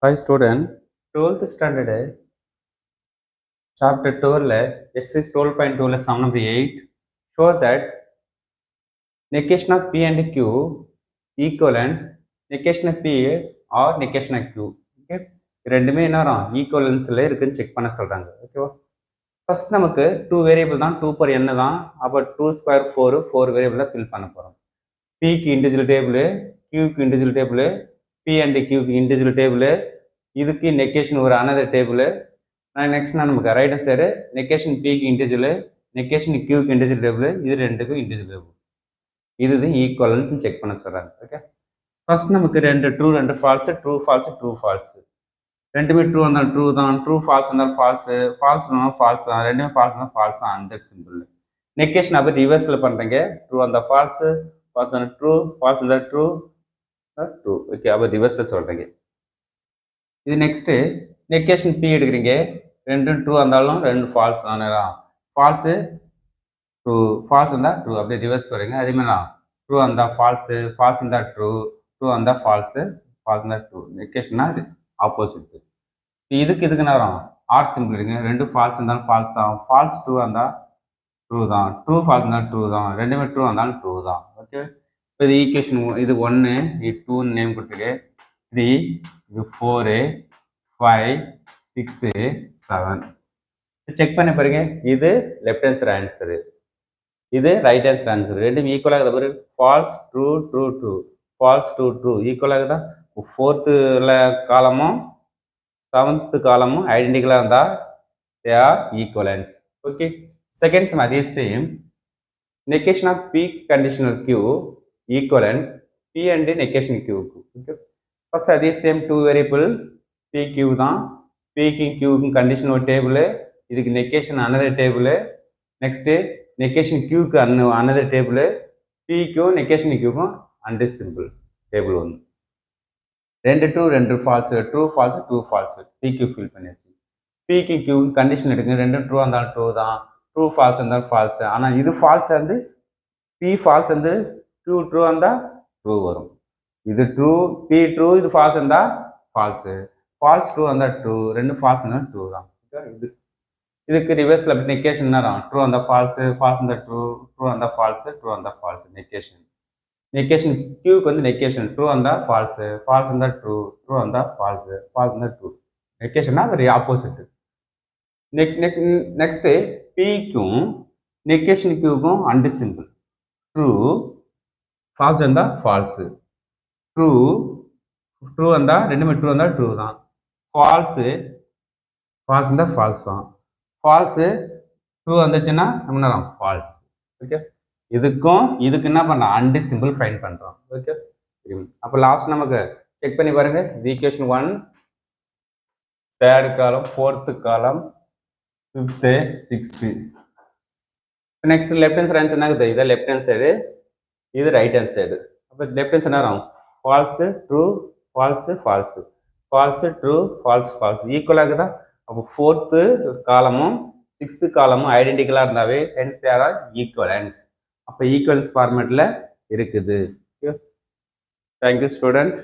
Hi student, 12th standard chapter 12 exercise 12.2 sum number 8 show that negation of P and Q equivalent negation of P or negation of Q. Okay, ரெண்டுமே என்ன வரும் ஈக்குவலன்ஸ்ல இருக்குன்னு check பண்ண சொல்றாங்க. ஓகேவா, first நமக்கு 2 variable தான், 2 per n தான். அப்போ 2 ஸ்கொயர் 4 வேரியபிளை ஃபில் பண்ண போகிறோம். பிக்கு இண்டிவிஜுவல் டேபிள், கியூக்கு இண்டிவிஜுவல் டேபிள், பி அண்ட் கியூக்கு இண்டிவிஜுவல் டேபிள், இதுக்கு நெகேஷன் ஒரு அனதர் டேபிள். நெக்ஸ்ட் நமக்கு ரைட் ஹேண்ட் சைடு நெகேஷன் பிக்கு இண்டிவிஜுவல், நெகேஷன் கியூக்கு இண்டிவிஜுவல் டேபிள், இது ரெண்டுக்கும் இண்டிவிஜுவல் டேபிள். இதுதான் ஈக்குவலன்ஸ் செக் பண்ண சொல்றாங்க. ஓகே, ஃபர்ஸ்ட் நமக்கு ரெண்டு ட்ரூ ரெண்டு false, true false true false. ரெண்டுமே ட்ரூ வந்தாலும் ட்ரூ தான், ட்ரூ ஃபால்ஸ் இருந்தாலும் ஃபால்ஸ், ஃபால்ஸ் இருந்தாலும் ஃபால்ஸ் தான், ரெண்டுமே ஃபால்ஸ் இருந்தாலும் ஃபால்ஸ் தான். அந்த சிம்பிள் நெகேஷன் அப்போ ரிவர்ஸில் பண்ணுறீங்க. ட்ரூ அந்த ஃபால்ஸ், ஃபால்ஸ் அந்த ட்ரூ, ஃபால்ஸ் இந்த ட்ரூ ட்ரூ. ஓகே, அப்போ ரிவர்ஸில் சொல்கிறீங்க. இது நெக்ஸ்ட்டு நெகேஷன் பி எடுக்கிறீங்க. ரெண்டும் ட்ரூ இருந்தாலும் ரெண்டு ஃபால்ஸ் தானே, ஃபால்ஸு ட்ரூ, ஃபால்ஸ் இருந்தால் ட்ரூ, அப்படியே ரிவர்ஸ் சொல்கிறீங்க. அதேமாதிரி ட்ரூ இருந்தால் ஃபால்ஸு, ஃபால்ஸ் இருந்தால் ட்ரூ, ட்ரூ இருந்தால் ஃபால்ஸு, ஃபால்ஸ் இருந்தால் ட்ரூ. நெகேஷன்னா ஆப்போசிட். இதுக்கு நேரம் ஆர் சிம்பிள் இருக்குங்க. ரெண்டும் ஃபால்ஸ் இருந்தாலும் ஃபால்ஸ் தான், ஃபால்ஸ் ட்ரூ இருந்தால் ட்ரூ தான், ட்ரூ ஃபால்ஸ் இருந்தாலும் ட்ரூ தான், ரெண்டுமே ட்ரூ இருந்தாலும் ட்ரூ தான். ஓகே, இப்போ இது ஈக்குவேஷன் இது 1, இது 2 நேம் கொடுத்துருக்கு. 3, இது 4, 5, 6, 7. செக் பண்ண பாருங்க. இது லெஃப்ட் ஹேண்ட் சைடு ஆன்சரு, இது ரைட் ஹேண்ட் சைடு ஆன்சர். ரெண்டும் ஈக்குவலாக இருக்குது பாரு. Falls true true true, false true true ஈக்குவலாக தான். 4th காலமும் 7th காலமும் ஐடென்டிக்கலாக இருந்தால் தே are equivalence. Okay, second sum அதே same. negation of P conditional Q equivalent P and negation Q. Okay, first அதே சேம் 2 வேரியபிள் P Q தான். Pக்கு Qக்கும் கண்டிஷன் ஒரு டேபிள், இதுக்கு negation another table. Next negation Qக்கு அனதர் டேபிள், Pக்கும் negation Qக்கும் அண்டு சிம்பிள் டேபிள் 1. ரெண்டு ட்ரூ ரெண்டு false, true false true false. PQ fill பண்ணியாச்சு. பிக்கு கியூ கண்டிஷன் எடுக்குங்க. ரெண்டும் ட்ரூ இருந்தாலும் ட்ரூ தான், ட்ரூ ஃபால்ஸ் இருந்தாலும் ஃபால்ஸ். ஆனால் இது ஃபால்ஸ் வந்து பி ஃபால்ஸ் வந்து கியூ ட்ரூ இருந்தால் ட்ரூ வரும். இது ட்ரூ, பி ட்ரூ, இது ஃபால்ஸ் இருந்தால் ஃபால்ஸு, ஃபால்ஸ் ட்ரூ இருந்தால் ட்ரூ, ரெண்டும் ஃபால்ஸ் இருந்தால் ட்ரூ தான். இதுக்கு ரிவர்ஸில் அப்படி நெகேஷன் தான். ட்ரூ இருந்தால் ஃபால்ஸு, ஃபால்ஸ் இருந்தால் ட்ரூ, ட்ரூ இருந்தால் ஃபால்ஸு, ட்ரூ இருந்தால் ஃபால்ஸ். நெகேஷன் நெகேஷன் கியூக்கு வந்து நெகேஷன் ட்ரூ இருந்தால் ஃபால்ஸு, ஃபால்ஸ் இருந்தால் ட்ரூ, ட்ரூ இருந்தால் ஃபால்ஸு, ஃபால்ஸ் இருந்தால் ட்ரூ. நெகேஷன்னா அது ஆப்போசிட். நெக்ஸ்ட்டு பிக்கும் நெகேஷன் கியூக்கும் அண்டு சிம்பிள். ட்ரூ ஃபால்ஸ் இருந்தால் ஃபால்ஸு, ட்ரூ ட்ரூ இருந்தால் ரெண்டுமே ட்ரூ இருந்தால் ட்ரூ தான், ஃபால்ஸு ஃபால்ஸ் இருந்தால் ஃபால்ஸ் தான், ஃபால்ஸு ட்ரூ வந்துச்சுன்னா நம்ம தான் ஃபால்ஸ். ஓகே, இதுக்கும் இதுக்கு என்ன பண்ணலாம், அண்டு சிம்பிள் ஃபைண்ட் பண்ணுறோம். ஓகே, அப்போ லாஸ்ட் நமக்கு செக் பண்ணி பாருங்க. ஈக்குவேஷன் 1 3rd காலம், 4th column, 5th, 6th. Next left hand side answer என்ன இருக்குது, இதான் லெஃப்ட் ஹேண்ட் சைடு, இது ரைட் ஹேண்ட் சைடு. அப்போ லெஃப்ட் ஹேண்ட் சைடு வரும் false true false false, false true false false ஈக்குவலாக இருக்குதா. அப்போ 4th காலமும் 6th காலமும் ஐடென்டிக்கலாக இருந்தாவே ஹென்ஸ் தே ஆர் ஈக்குவலன்ஸ். அப்போ ஈக்குவல்ஸ் ஃபார்மேட்டில் இருக்குது. Thank you student.